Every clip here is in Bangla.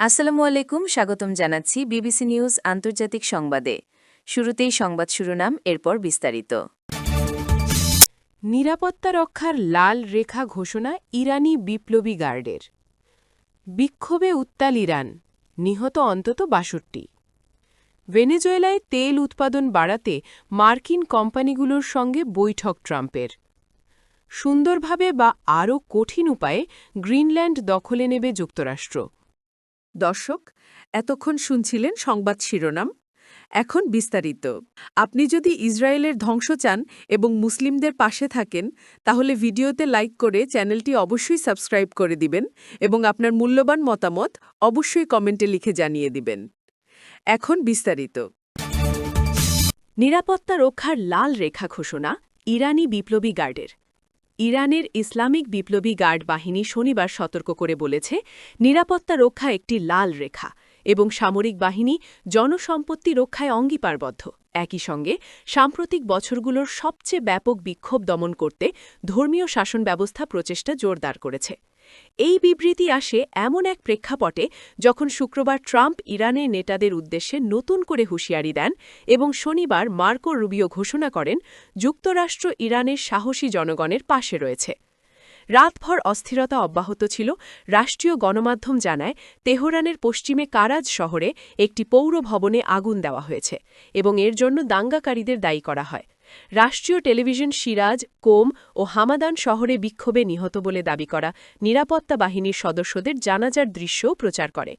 আসসালামু আলাইকুম, স্বাগতম জানাচ্ছি বিবিসি নিউজ আন্তর্জাতিক সংবাদে। শুরুতেই সংবাদ শিরোনাম, এরপর বিস্তারিত। নিরাপত্তা রক্ষার লাল রেখা ঘোষণা ইরানি বিপ্লবী গার্ডের। বিক্ষোভে উত্তাল ইরান, নিহত অন্তত ৬২। ভেনেজুয়েলায় তেল উৎপাদন বাড়াতে মার্কিন কোম্পানিগুলোর সঙ্গে বৈঠক ট্রাম্পের। সুন্দরভাবে বা আরও কঠিন উপায়ে গ্রিনল্যান্ড দখলে নেবে যুক্তরাষ্ট্র। দর্শক, এতক্ষণ শুনছিলেন সংবাদ শিরোনাম। এখন বিস্তারিত। আপনি যদি ইসরায়েলের ধ্বংস চান এবং মুসলিমদের পাশে থাকেন, তাহলে ভিডিওতে লাইক করে চ্যানেলটি অবশ্যই সাবস্ক্রাইব করে দিবেন এবং আপনার মূল্যবান মতামত অবশ্যই কমেন্টে লিখে জানিয়ে দিবেন। এখন বিস্তারিত। নিরাপত্তা রক্ষার লাল রেখা ঘোষণা ইরানি বিপ্লবী গার্ডের। ইরানের ইসলামিক বিপ্লবী গার্ড বাহিনী শনিবার সতর্ক করে বলেছে, নিরাপত্তা রক্ষা একটি লাল রেখা এবং সামরিক বাহিনী জনসম্পত্তি রক্ষায় অঙ্গীকারবদ্ধ। একই সঙ্গে সাম্প্রতিক বছরগুলোর সবচেয়ে ব্যাপক বিক্ষোভ দমন করতে ধর্মীয় শাসন ব্যবস্থা প্রচেষ্টা জোরদার করেছে। এই বিবৃতি আসে এমন এক প্রেক্ষাপটে যখন শুক্রবার ট্রাম্প ইরানের নেতাদের উদ্দেশ্যে নতুন করে হুঁশিয়ারি দেন এবং শনিবার মার্কো রুবিও ঘোষণা করেন, যুক্তরাষ্ট্র ইরানের সাহসী জনগণের পাশে রয়েছে। রাতভর অস্থিরতা অব্যাহত ছিল। রাষ্ট্রীয় গণমাধ্যম জানায়, তেহরানের পশ্চিমে কারাজ শহরে একটি পৌর ভবনে আগুন দেওয়া হয়েছে এবং এর জন্য দাঙ্গাকারীদের দায়ী করা হয়। রাষ্ট্রীয় টেলিভিশন সিরাজ, কোম ও হামাদান শহরে বিক্ষোভে নিহত বলে দাবি করা নিরাপত্তা বাহিনীর সদস্যদের জানাজার দৃশ্যও প্রচার করে।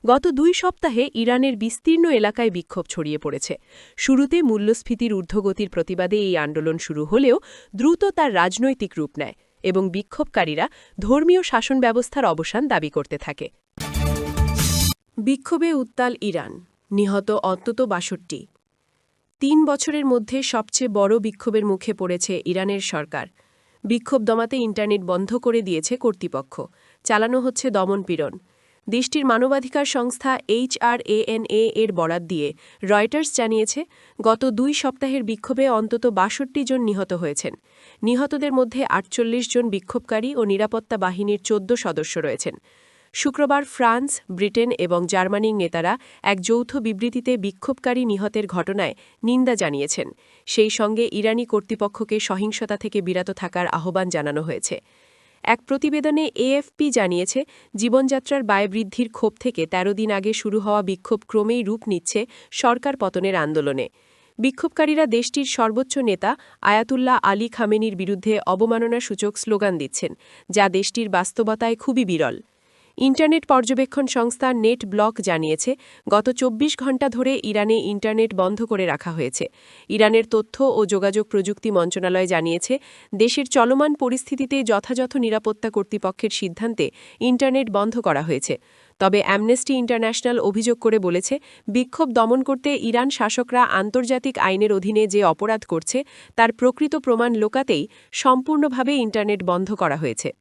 গত ২ সপ্তাহে ইরানের বিস্তীর্ণ এলাকায় বিক্ষোভ ছড়িয়ে পড়েছে। শুরুতে মূল্যস্ফীতির ঊর্ধ্বগতির প্রতিবাদে এই আন্দোলন শুরু হলেও দ্রুত তার রাজনৈতিক রূপ নেয় এবং বিক্ষোভকারীরা ধর্মীয় শাসন ব্যবস্থার অবসান দাবি করতে থাকে। বিক্ষোভে উত্তাল ইরান, নিহত অন্তত ৬২। ৩ বছরের মধ্যে সবচেয়ে বড় বিক্ষোভের মুখে পড়েছে ইরানের সরকার। বিক্ষোভ দমাতে ইন্টারনেট বন্ধ করে দিয়েছে কর্তৃপক্ষ। চালানো হচ্ছে দমনপীড়ন। দেশটির মানবাধিকার সংস্থা HRANA এর বরাত দিয়ে রয়টার্স জানিয়েছে, গত ২ সপ্তাহের বিক্ষোভে অন্তত ৬২ জন নিহত হয়েছেন। নিহতদের মধ্যে ৪৮ জন বিক্ষোভকারী ও নিরাপত্তা বাহিনীর ১৪ সদস্য রয়েছেন। শুক্রবার ফ্রান্স, ব্রিটেন এবং জার্মানির নেতারা এক যৌথ বিবৃতিতে বিক্ষোভকারী নিহতের ঘটনায় নিন্দা জানিয়েছেন। সেই সঙ্গে ইরানি কর্তৃপক্ষকে সহিংসতা থেকে বিরত থাকার আহ্বান জানানো হয়েছে। এক প্রতিবেদনে AFP জানিয়েছে, জীবনযাত্রার ব্যয় বৃদ্ধির ক্ষোভ থেকে ১৩ দিন আগে শুরু হওয়া বিক্ষোভ ক্রমেই রূপ নিচ্ছে সরকার পতনের আন্দোলনে। বিক্ষোভকারীরা দেশটির সর্বোচ্চ নেতা আয়াতুল্লাহ আলী খামেনির বিরুদ্ধে অবমাননাসূচক স্লোগান দিচ্ছেন, যা দেশটির বাস্তবতায় খুবই বিরল। ইন্টারনেট পর্যবেক্ষণ সংস্থা নেট ব্লক জানিয়েছে, গত ২৪ ঘণ্টা ধরে ইরানে ইন্টারনেট বন্ধ করে রাখা হয়েছে। ইরানের তথ্য ও যোগাযোগ প্রযুক্তি মন্ত্রণালয় জানিয়েছে, দেশের চলমান পরিস্থিতিতে যথাযথ নিরাপত্তা কর্তৃপক্ষের সিদ্ধান্তে ইন্টারনেট বন্ধ করা হয়েছে। তবে অ্যামনেস্টি ইন্টারন্যাশনাল অভিযোগ করে বলেছে, বিক্ষোভ দমন করতে ইরান শাসকরা আন্তর্জাতিক আইনের অধীনে যে অপরাধ করছে তার প্রকৃত প্রমাণ লোকাতেই সম্পূর্ণভাবে ইন্টারনেট বন্ধ করা হয়েছে।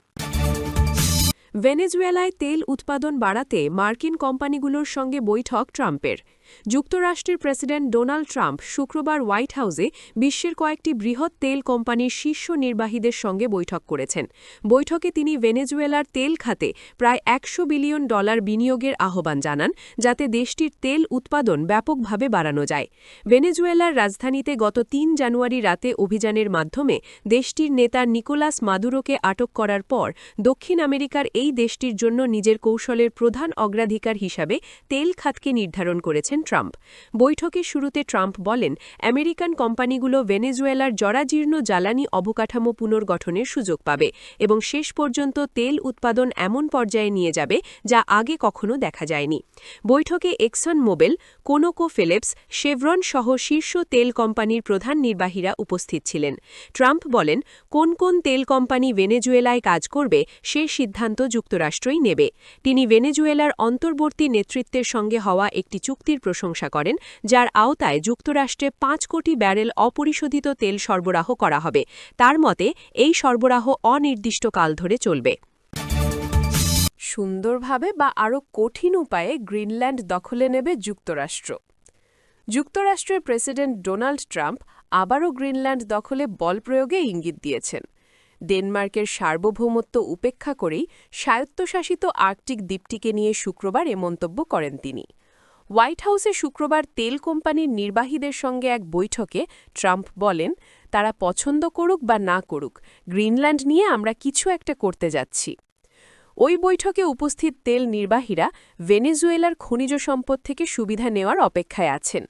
ভেনেজুয়েলায় তেল উৎপাদন বাড়াতে মার্কিন কোম্পানিগুলোর সঙ্গে বৈঠক ট্রাম্পের। যুক্তরাষ্ট্রের প্রেসিডেন্ট ডোনাল্ড ট্রাম্প শুক্রবার হোয়াইট হাউসে বিশ্বের কয়েকটি বৃহৎ তেল কোম্পানির শীর্ষ নির্বাহীদের সঙ্গে বৈঠক করেছেন। বৈঠকে তিনি ভেনেজুয়েলার তেল খাতে প্রায় $১০০ বিলিয়ন বিনিয়োগের আহ্বান জানান, যাতে দেশটির তেল উৎপাদন ব্যাপকভাবে বাড়ানো যায়। ভেনেজুয়েলার রাজধানীতে গত ৩ জানুয়ারি রাতে অভিযানের মাধ্যমে দেশটির নেতা নিকোলাস মাদুরোকে আটক করার পর দক্ষিণ আমেরিকার এই দেশটির জন্য নিজের কৌশলের প্রধান অগ্রাধিকার হিসাবে তেল খাতকে নির্ধারণ করেছেন ট্রাম্প। বৈঠকের শুরুতে ট্রাম্প বলেন, আমেরিকান কোম্পানিগুলো ভেনেজুয়েলার জরাজীর্ণ জ্বালানি অবকাঠামো পুনর্গঠনের সুযোগ পাবে এবং শেষ পর্যন্ত তেল উৎপাদন এমন পর্যায়ে নিয়ে যাবে যা আগে কখনো দেখা যায়নি। বৈঠকে এক্সন মোবিল, কোনোকো ফিলিপস, শেভরন সহ শীর্ষ তেল কোম্পানির প্রধান নির্বাহীরা উপস্থিত ছিলেন। ট্রাম্প বলেন, কোন কোন তেল কোম্পানি ভেনেজুয়েলায় কাজ করবে সে সিদ্ধান্ত যুক্তরাষ্ট্রই নেবে। তিনি ভেনেজুয়েলার অন্তর্বর্তী নেতৃত্বের সঙ্গে হওয়া একটি চুক্তির প্রশংসা করেন, যার আওতায় যুক্তরাষ্ট্রে ৫ কোটি ব্যারেল অপরিশোধিত তেল সরবরাহ করা হবে। তার মতে, এই সরবরাহ অনির্দিষ্টকাল ধরে চলবে। সুন্দরভাবে বা আরও কঠিন উপায়ে গ্রিনল্যান্ড দখলে নেবে যুক্তরাষ্ট্র। যুক্তরাষ্ট্রের প্রেসিডেন্ট ডোনাল্ড ট্রাম্প আবারও গ্রিনল্যান্ড দখলে বল প্রয়োগে ইঙ্গিত দিয়েছেন। ডেনমার্কের সার্বভৌমত্ব উপেক্ষা করেই স্বায়ত্তশাসিত আর্কটিক দ্বীপটিকে নিয়ে শুক্রবার এ মন্তব্য করেন তিনি। হোয়াইট হাউসে শুক্রবার তেল কোম্পানির নির্বাহীদের সঙ্গে এক বৈঠকে ট্রাম্প বলেন, তারা পছন্দ করুক বা না করুক, গ্রিনল্যান্ড নিয়ে আমরা কিছু একটা করতে যাচ্ছি। ওই বৈঠকে উপস্থিত তেল নির্বাহীরা ভেনেজুয়েলার খনিজ সম্পদ থেকে সুবিধা নেওয়ার অপেক্ষায় আছেন।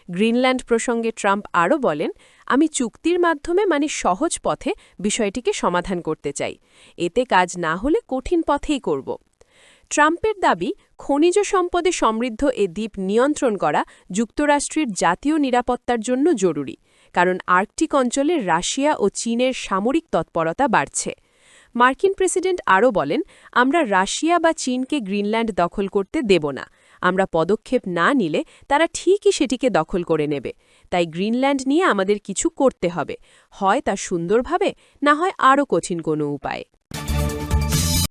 গ্রিনল্যান্ড প্রসঙ্গে ট্রাম্প আরও বলেন, আমি চুক্তির মাধ্যমে সহজ পথে বিষয়টিকে সমাধান করতে চাই। এতে কাজ না হলে কঠিন পথেই করব। ট্রাম্পের দাবি, খনিজ সম্পদে সমৃদ্ধ এ দ্বীপ নিয়ন্ত্রণ করা যুক্তরাষ্ট্রের জাতীয় নিরাপত্তার জন্য জরুরি, কারণ আর্কটিক অঞ্চলে রাশিয়া ও চীনের সামরিক তৎপরতা বাড়ছে। মার্কিন প্রেসিডেন্ট আরও বলেন, আমরা রাশিয়া বা চীনকে গ্রিনল্যান্ড দখল করতে দেব না। আমরা পদক্ষেপ না নিলে তারা ঠিকই সেটিকে দখল করে নেবে। তাই গ্রিনল্যান্ড নিয়ে আমাদের কিছু করতে হবে, হয় তা সুন্দরভাবে, না হয় আরও কঠিন কোনো উপায়।